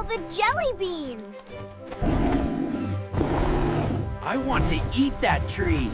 the jelly beans! I want to eat that tree.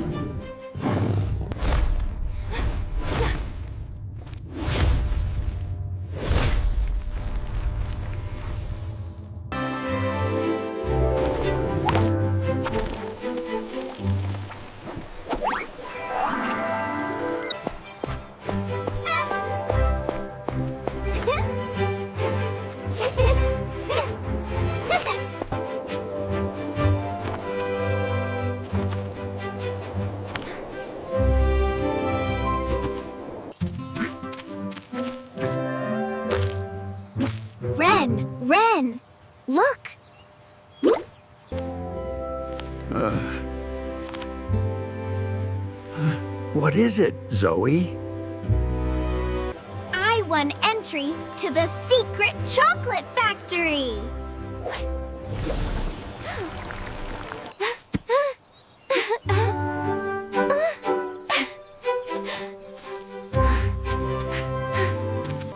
Ren, look! What is it, Zoe? I won entry to the secret chocolate factory!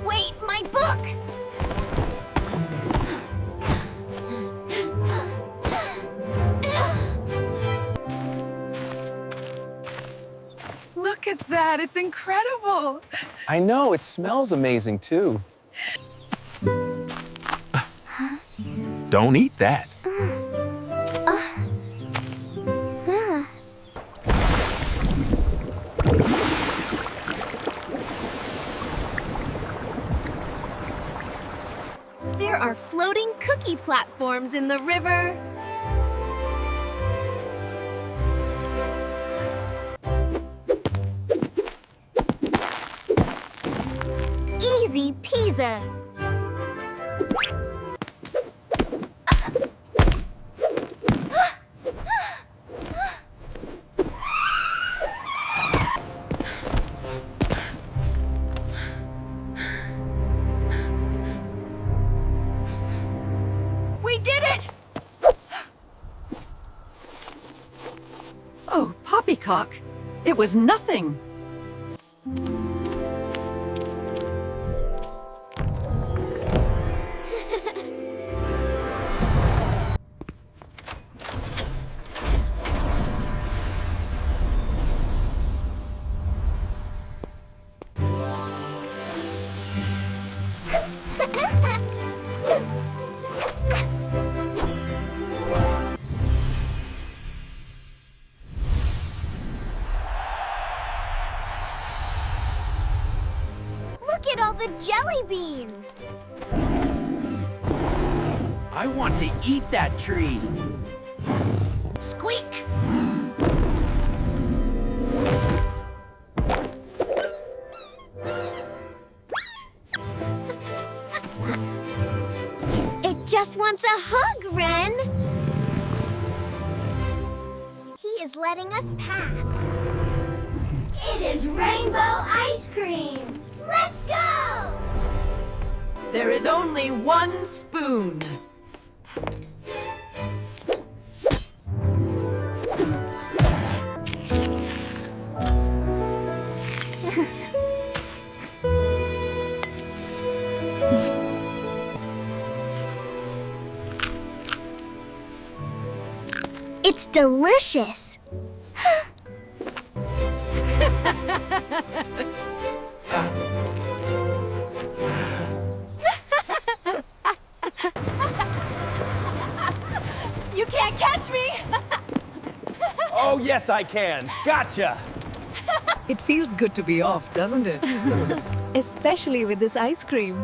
Wait, my book! Look at that, it's incredible. I know, it smells amazing too. Don't eat that. There are floating cookie platforms in the river. Easy pizza. We did it! Oh, poppycock. It was nothing. Look at all the jelly beans! I want to eat that tree. Squeak! It just wants a hug, Ren! He is letting us pass. It is rainbow ice cream! Let's go! There is only one spoon. It's delicious! You can't catch me! Oh, yes, I can. Gotcha. It feels good to be off, doesn't it? Especially with this ice cream.